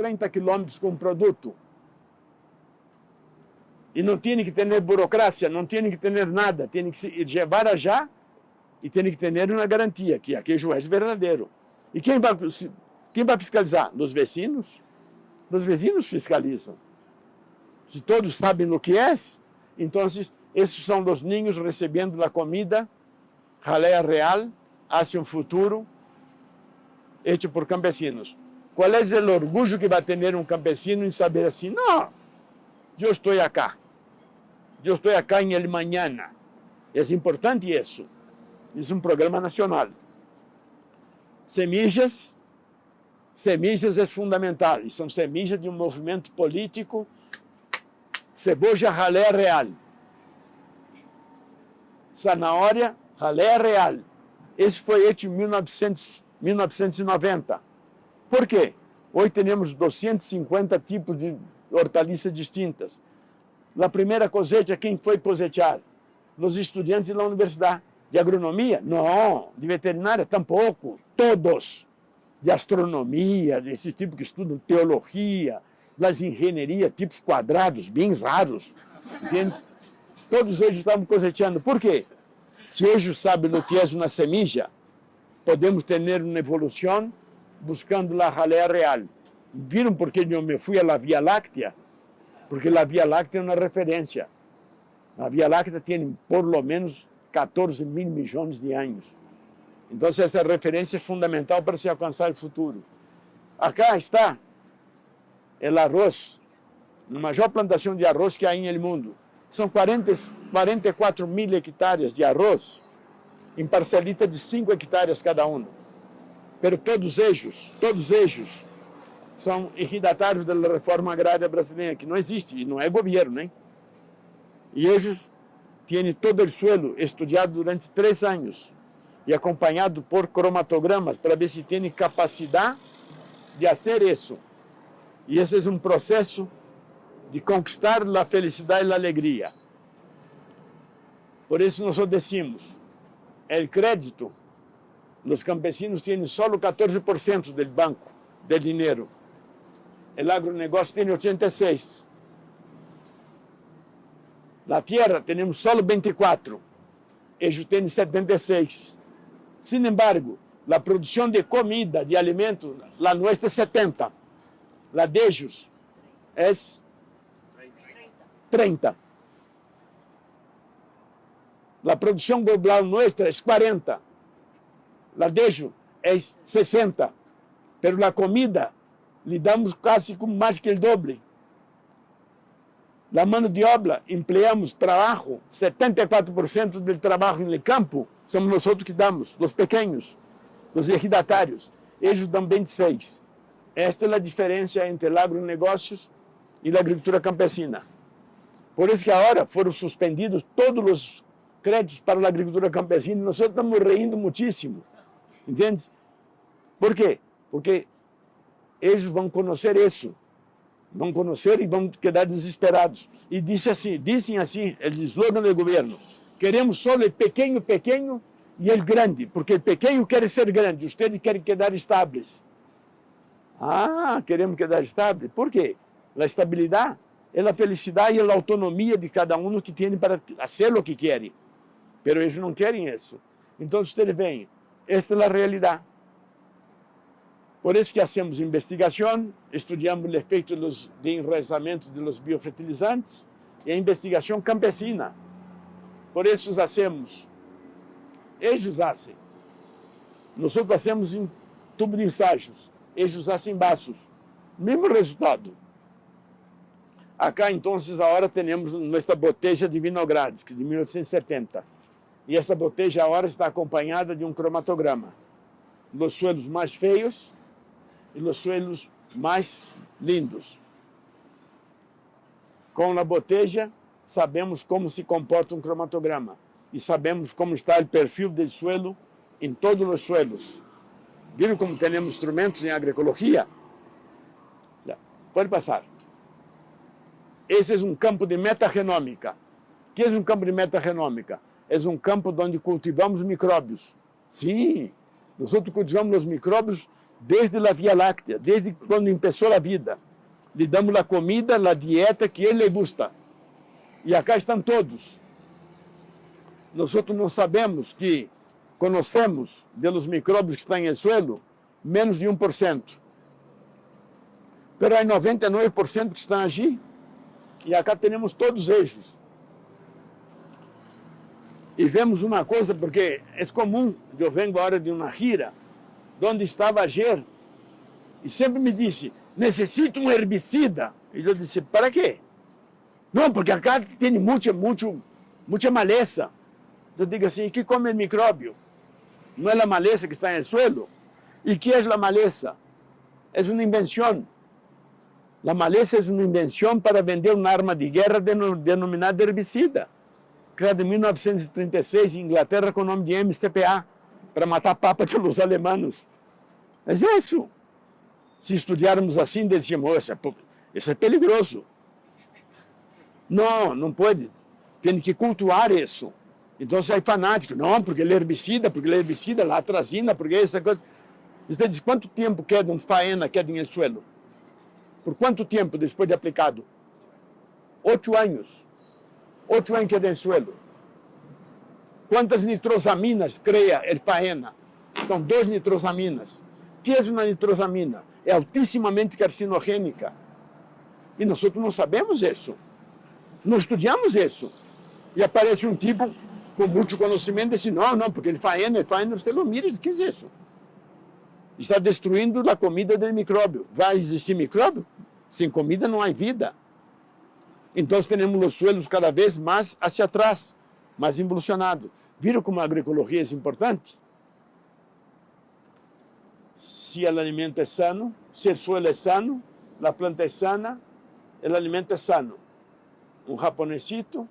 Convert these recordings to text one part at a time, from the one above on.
30 quilômetros com um produto. E não tem que ter burocracia, não tem que ter nada, tem que se levar allá e tem que ter uma garantia, que aquele é verdadeiro. E quem vai fiscalizar? Os vecinos? Os vizinhos fiscalizam. Se todos sabem o que é, então esses são os ninhos recebendo a comida, jalea real, hacia um futuro, hecho por campesinos. Qual é o orgulho que vai ter um campesino em saber assim, não, eu estou acá. Eu estou acá em el mañana. É importante isso. Isso é um programa nacional. Semillas é fundamental. E são semillas de um movimento político. Cebolla, jalea real. Zanahoria, jalea real. Esse foi feito em 1990. Por quê? Hoje temos 250 tipos de hortaliças distintas. Na primeira cosecha, quem foi cosechar? Os estudantes da universidade. De agronomia? Não. De veterinária? Tampouco. Todos. De astronomia, desse tipo que estudam teologia, das engenharias, tipos quadrados, bem raros. Entende? Todos eles estavam cosechando. Por quê? Se eles sabem o que é uma semilla, podemos ter uma evolução buscando a jalea real. Viram por que eu me fui à Via Láctea? Porque a Via Láctea é uma referência. A Via Láctea tem, por lo menos, 14 mil milhões de anos. Então, essa referência é fundamental para se alcançar o futuro. Acá está o arroz, a maior plantação de arroz que há no mundo. São 44 mil hectares de arroz em parcelitas de 5 hectares cada um. Mas todos eles, são hereditários da reforma agrária brasileira, que não existe, e não é governo, né? E eles têm todo o suelo estudado durante 3 anos e acompanhado por cromatogramas para ver se tem capacidade de fazer isso. E esse é um processo de conquistar a felicidade e a alegria. Por isso nós decimos, o crédito, os campesinos têm só 14% do banco, de dinheiro. O agronegócio tem 86%. Na terra temos só 24%. Eles têm 76%. Sin embargo, a produção de comida, de alimento, a nossa é 70%. A deles é 30%. A produção global nossa é 40%. A deles é 60%. Pero a comida, lhe damos quase mais que o doble. A mão de obra, empregamos trabalho, 74% do trabalho no campo, somos nós outros que damos, os pequenos, os hereditários. Eles dão 26%. Esta é a diferença entre agronegócios e a agricultura campesina. Por isso que agora foram suspendidos todos os créditos para a agricultura campesina. Nós estamos rindo muitíssimo. Entende? Por quê? Porque eles vão conhecer isso. Vão conhecer e vão quedar desesperados. E dizem assim, o slogan do governo: queremos só o pequeno e o grande, porque o pequeno quer ser grande, os querem quedar estáveis. Ah, queremos quedar estáveis. Por quê? A estabilidade é a felicidade e a autonomia de cada um que tem para fazer o que querem. Mas eles não querem isso. Então, vocês veem, esta é a realidade. Por isso que hacemos investigação, estudamos o efeito de enraizamento dos biofertilizantes e a investigação campesina. Por isso hacemos, eles fazem. Nós fazemos em tubo de ensaios, eles fazem vasos. Mesmo resultado. Acá, então, agora temos nossa botella de vinogrades, que é de 1970. E esta botella agora está acompanhada de um cromatograma. Os suelos mais feios e os suelos mais lindos. Com a botella, sabemos como se comporta um cromatograma e sabemos como está o perfil do suelo em todos os suelos. Viram como temos instrumentos em agroecologia? Pode passar. Esse é um campo de metagenômica. O que é um campo de metagenômica? É um campo onde cultivamos micróbios. Sim, nós cultivamos os micróbios desde a Via Láctea, desde quando começou a vida. Lhe damos a comida, a dieta que ele gusta. E acá estão todos. Nós não sabemos que conhecemos dos micróbios que estão no suelo menos de 1%. Mas há 99% que estão aqui e acá temos todos eles. E vemos uma coisa, porque é comum, eu venho agora de uma gira, onde estava ayer, e sempre me disse, necessito um herbicida. E eu disse, para quê? Não, porque acá tem muita maleza. Eu digo assim, o que come o micróbio? Não é a maleza que está no suelo? E que é a maleza? É uma invenção. A maleza é uma invenção para vender uma arma de guerra denominada herbicida, criada em 1936 em Inglaterra com o nome de MCPA, para matar papa dos alemães. Mas é isso. Se estudarmos assim, dizemos, isso é perigoso. Não, não pode. Tem que cultuar isso. Então, sai fanático. Não, porque ele é herbicida, a atrazina, porque essa coisa. Você diz, quanto tempo queda um faena, queda no suelo? Por quanto tempo depois de aplicado? 8 anos. 8 anos queda no suelo. Quantas nitrosaminas cria el faena? São 2 nitrosaminas. O que é uma nitrosamina? É altissimamente carcinogênica. E nós não sabemos isso. Não estudamos isso. E aparece um tipo com muito conhecimento e diz, não, porque ele faena, você não mira, o que é isso? Está destruindo a comida do micróbio. Vai existir micróbio? Sem comida não há vida. Então temos os suelos cada vez mais hacia atrás, mais evolucionados. Viram como a agroecologia é importante? Se o alimento é sano, se o suelo é sano, a planta é sana, o alimento é sano. Um japonesito,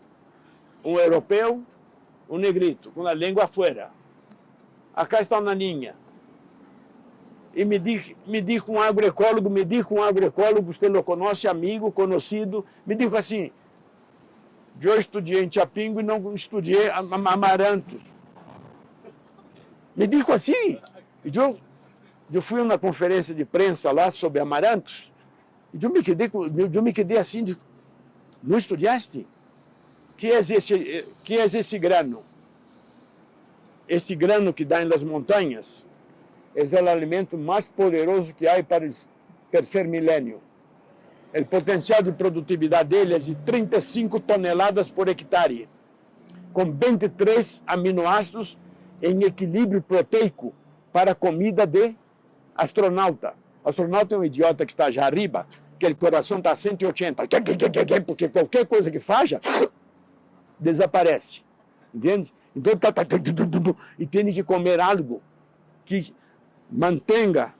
um europeu, um negrito, com a língua afuera. Acá está uma ninha. E me dijo um agroecólogo, você lo conhece, amigo, conhecido, me dijo assim, eu estudei em Chapingo e não estudei amarantos. Me dijo assim. E eu fui a uma conferência de prensa lá sobre amarantos, e eu me quedei assim, não estudaste? Que é esse grano? Esse grano que dá nas montanhas é o alimento mais poderoso que há para o terceiro milênio. O potencial de produtividade dele é de 35 toneladas por hectare, com 23 aminoácidos em equilíbrio proteico para a comida de astronauta. O astronauta é um idiota que está já arriba, que o coração está a 180, porque qualquer coisa que faça, desaparece. Entende? Então, e tem que comer algo que mantenha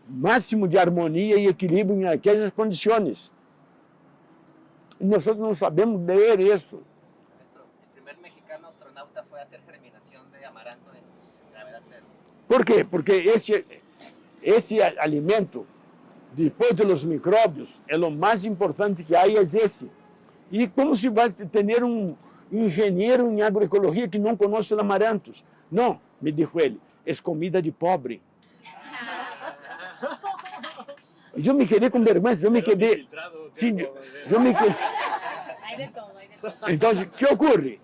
máximo de harmonia e equilíbrio em aquelas condições. E nós não sabemos ler isso. O primeiro mexicano astronauta foi a fazer germinação de amaranto em gravidade zero. Por quê? Porque esse alimento, depois dos micróbios, é o mais importante que há, é esse. E como se vai ter um engenheiro em agroecologia que não conhece amarantos? Não, me disse ele, é comida de pobre. Eu me quedei com vergonha, eu me quedei... Sim, eu me quedei... Então, o que ocorre?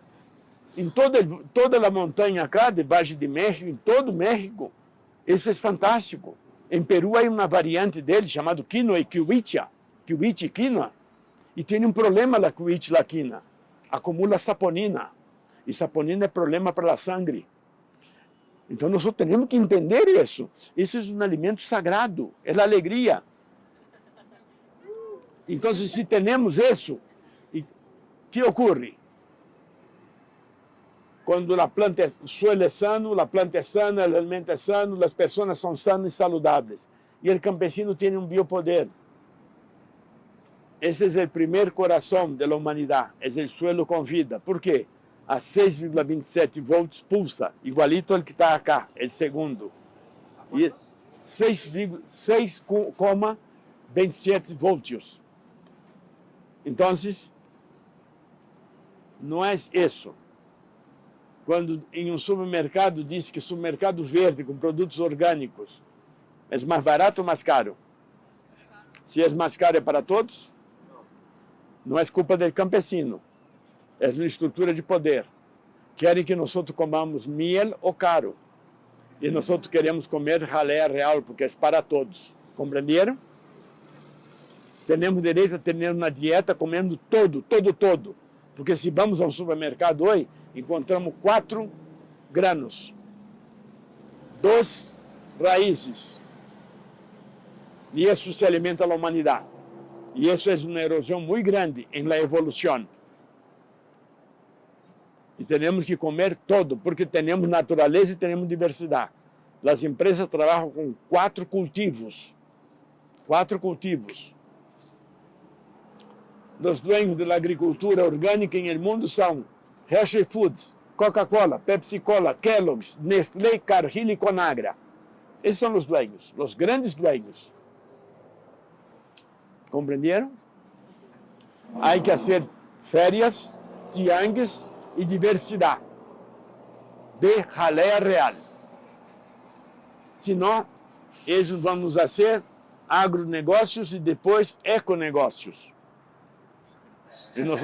Em toda a montanha acá, debaixo de México, em todo México, isso é fantástico. Em Peru há uma variante dele chamado quinoa e quiwicha, quiwicha e quinoa, e tem um problema a quiwicha e a quinoa. Acumula saponina, e saponina é problema para a sangue. Então, nós temos que entender isso. Isso é um alimento sagrado, é a alegria. Então, se temos isso, o que ocorre? Quando o suelo é sano, a planta é sana, o alimento é sano, as pessoas são sanas e saudáveis. E o campesino tem um biopoder. Esse é o primeiro coração da humanidade, é o suelo com vida. Por quê? A 6,27 volts pulsa, igualito ao que está acá, é o segundo. E 6,27 voltios. Então, não é isso. Quando em um supermercado diz que supermercado verde com produtos orgânicos, É mais barato ou mais caro? Se é mais caro é para todos? Não é culpa do campesino. É uma estrutura de poder. Querem que nós comamos miel ou caro. E nós queremos comer jalea real, porque é para todos. Compreenderam? Temos direito a ter uma dieta comendo todo. Porque se vamos ao supermercado hoje, encontramos 4 granos, 2 raízes. E isso se alimenta a humanidade. E isso é uma erosão muito grande em la evolução. E temos que comer todo, porque temos natureza e temos diversidade. As empresas trabalham com 4 cultivos. 4 cultivos. Os dueños da agricultura orgânica em el mundo são Hershey Foods, Coca-Cola, Pepsi-Cola, Kellogg's, Nestlé, Cargill e Conagra. Esses são os dueños, os grandes dueños. Compreenderam? Há que fazer férias, tiangues e diversidade de jalea real. Senão, eles vão nos fazer agronegócios e depois econegócios. E nós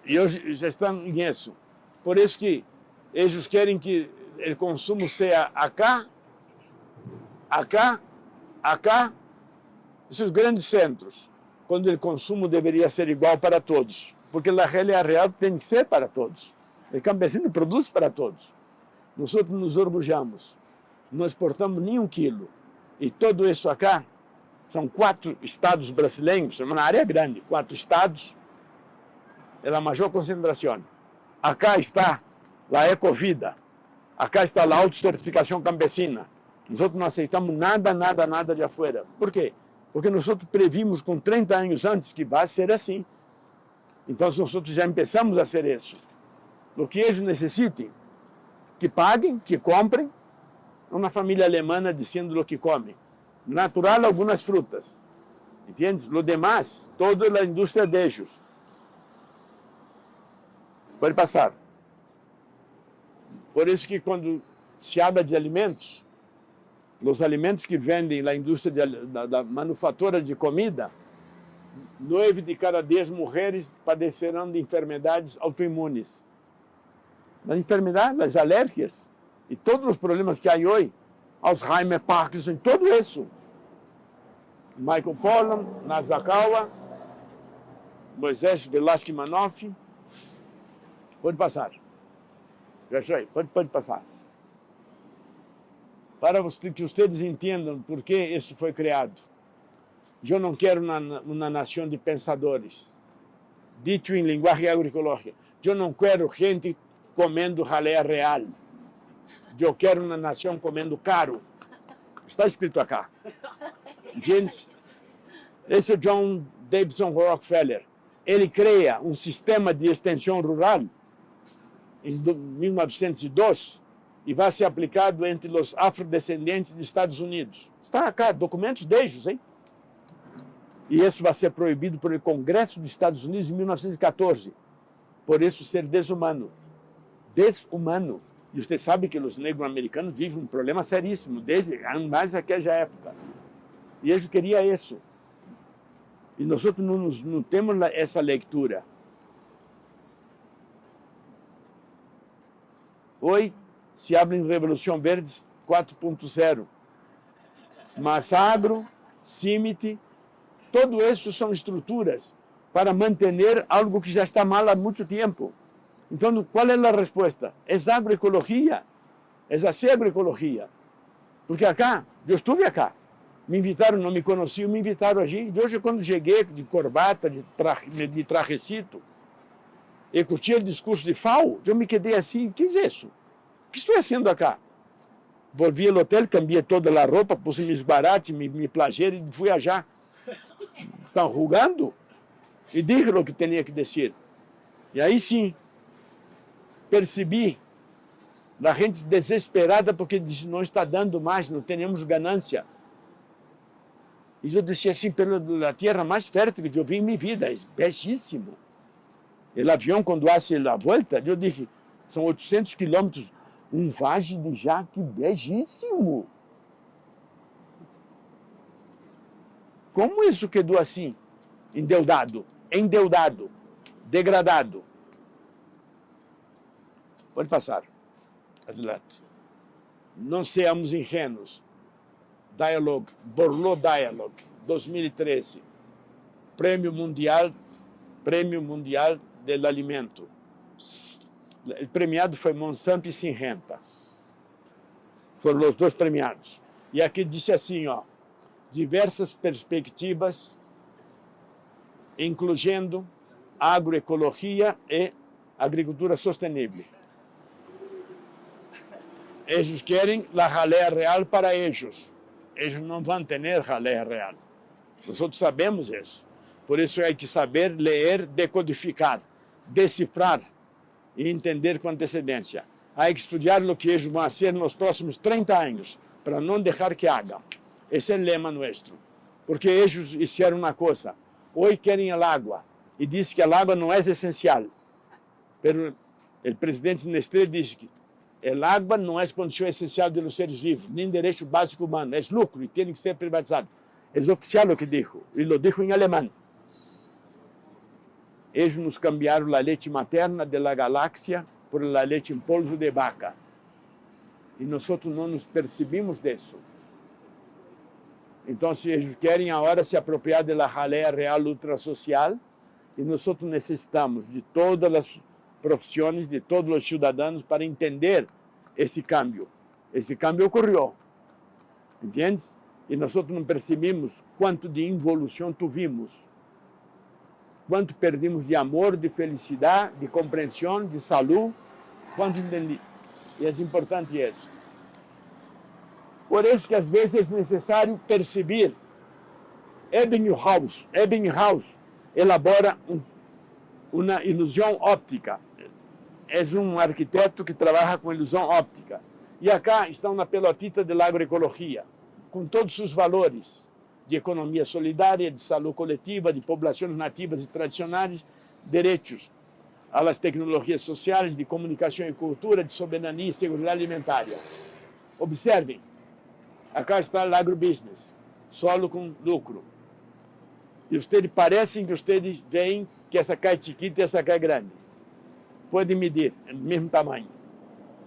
hoje já estão nisso. Por isso que eles querem que o consumo seja acá, esses grandes centros, quando o consumo deveria ser igual para todos. Porque a jalea real tem que ser para todos. O campesino produz para todos. Nós nos orgulhamos. Não exportamos nem 1 quilo. E tudo isso acá são 4 estados brasileiros, é uma área grande, 4 estados, é a maior concentração. Acá está a Ecovida, acá está a autocertificação campesina. Nós não aceitamos nada de afuera. Por quê? Porque nós previmos com 30 anos antes que vai ser assim. Então nós já começamos a fazer isso. O que eles necessitem, que paguem, que comprem, uma família alemã dizendo o que come. Natural, algumas frutas. Entende? O demais, toda a indústria de ellos. Pode passar. Por isso que quando se habla de alimentos, os alimentos que vendem na indústria da manufatura de comida, 9 de cada 10 mulheres padecerão de enfermidades autoimunes. As enfermidades, as alérgias e todos os problemas que há hoje, Alzheimer, Parkinson, tudo isso. Michael Pollan, Nazakawa, Moisés Velasquez Manoff. Pode passar. Pode passar. Para que vocês entendam por que isso foi criado. Eu não quero uma nação de pensadores. Dito em linguagem agroecológica. Eu não quero gente comendo jalea real. Eu quero uma nação comendo caro. Está escrito acá. Entende? Esse é John Davidson Rockefeller. Ele cria um sistema de extensão rural em 1902 e vai ser aplicado entre os afrodescendentes dos Estados Unidos. Está acá, documentos deles, hein? E isso vai ser proibido pelo Congresso dos Estados Unidos em 1914. Por isso ser desumano. Desumano. E você sabe que os negros americanos vivem um problema seríssimo, desde mais daquela época. E eles queriam isso. E nós não temos essa leitura. Hoje se abre em Revolução Verde 4.0. Mas agro, CIMIT, tudo isso são estruturas para manter algo que já está mal há muito tempo. Então, qual é a resposta? É a agroecologia. É a agroecologia. Porque acá, eu estive acá. Me invitaram, não me conheciam, me invitaram aqui. Hoje, quando cheguei de corbata, de trajecito, e escutei o discurso de FAO, eu me quedei assim, o que é isso? O que estou fazendo acá? Volvi ao hotel, cambiei toda a roupa, pus meus baratos, me plagiei e fui allá. Estão rugando? E disse o que tinha que dizer. E aí sim, percebi a gente desesperada porque não está dando mais, não temos ganância. E eu disse assim, pela terra mais fértil que eu vi em minha vida, é belíssimo. O avião, quando hace a volta, eu disse, são 800 quilômetros, um vagem de Jaque belíssimo. Como isso quedou assim? Endeudado, degradado. Pode passar. Adelante. Não seamos ingênuos. Borloo Dialogue, 2013. Prêmio Mundial do Alimento. O premiado foi Monsanto e Syngenta. Foram os dois premiados. E aqui disse assim, ó, diversas perspectivas, incluindo agroecologia e agricultura sustentável. Eles querem a ralé real para eles. Eles não vão ter ralé real. Nós outros sabemos isso. Por isso é que saber ler, decodificar, decifrar e entender com antecedência. Há que estudar o que eles vão fazer nos próximos 30 anos, para não deixar que hagam. Esse é o lema nosso. Porque eles fizeram uma coisa. Hoje querem a água. E dizem que a água não é essencial. Mas o presidente Nestlé diz que a água não é condição essencial dos seres vivos, nem direito básico humano. É lucro e tem que ser privatizado. É oficial o que dijo. E lo dijo em alemão. Eles nos cambiaram a leite materna da galáxia por a leite em polvo de vaca. E nós não nos percebemos disso. Então, se eles querem agora se apropriar da ralé real ultrasocial, e nós necessitamos de todas as profissões, de todos os cidadãos para entender esse cambio. Esse cambio ocorreu. Entendes? E nós não percebemos quanto de involução tivemos. Quanto perdemos de amor, de felicidade, de compreensão, de saúde. Quanto entendi. E é importante isso. Por isso que às vezes é necessário perceber. Ebbinghaus elabora uma ilusão óptica. É um arquiteto que trabalha com ilusão óptica. E acá está uma pelotita da agroecologia, com todos os valores de economia solidária, de saúde coletiva, de populações nativas e tradicionais, direitos às tecnologias sociais, de comunicação e cultura, de soberania e segurança alimentar. Observem, acá está o agrobusiness, solo com lucro. E vocês parecem que vocês veem que essa cá é chiquita e essa cá é grande. Pode medir, é do mesmo tamanho.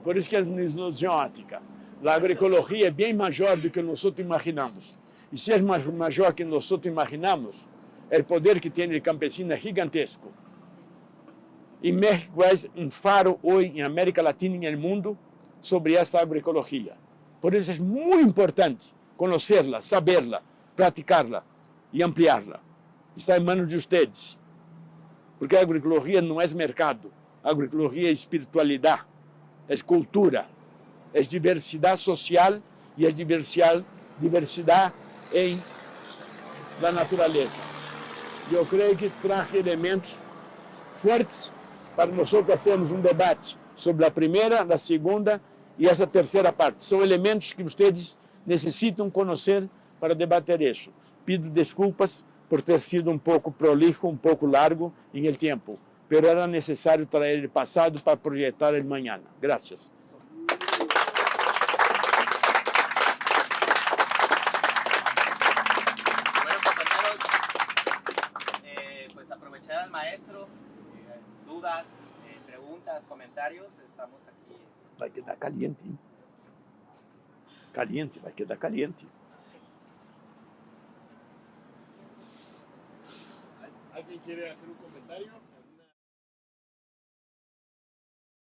Por isso que é uma ilusão óptica. A agroecologia é bem maior do que nós imaginamos. E se é maior que nós imaginamos, o poder que tem o campesino é gigantesco. E México é um faro hoje em América Latina e no mundo sobre esta agroecologia. Por isso é muito importante conhecê-la, saberla, praticá-la e ampliá-la. Está em manos de vocês. Porque a agroecologia não é mercado. A agroecologia é espiritualidade, é cultura, é diversidade social e é diversidade em da natureza. E eu creio que traz elementos fortes para nós fazermos um debate sobre a primeira, a segunda e essa terceira parte. São elementos que vocês necessitam conhecer para debater isso. Pido desculpas por ter sido um pouco prolixo, um pouco largo em el tempo, pero era necessário trazer o passado para projetar o mañana. Gracias. Bueno, compañeros, pues aprovechar al maestro, dudas, preguntas, comentarios, estamos aquí. Vai quedar caliente, hein? Caliente, vai quedar caliente. ¿Alguien quiere hacer un comentario?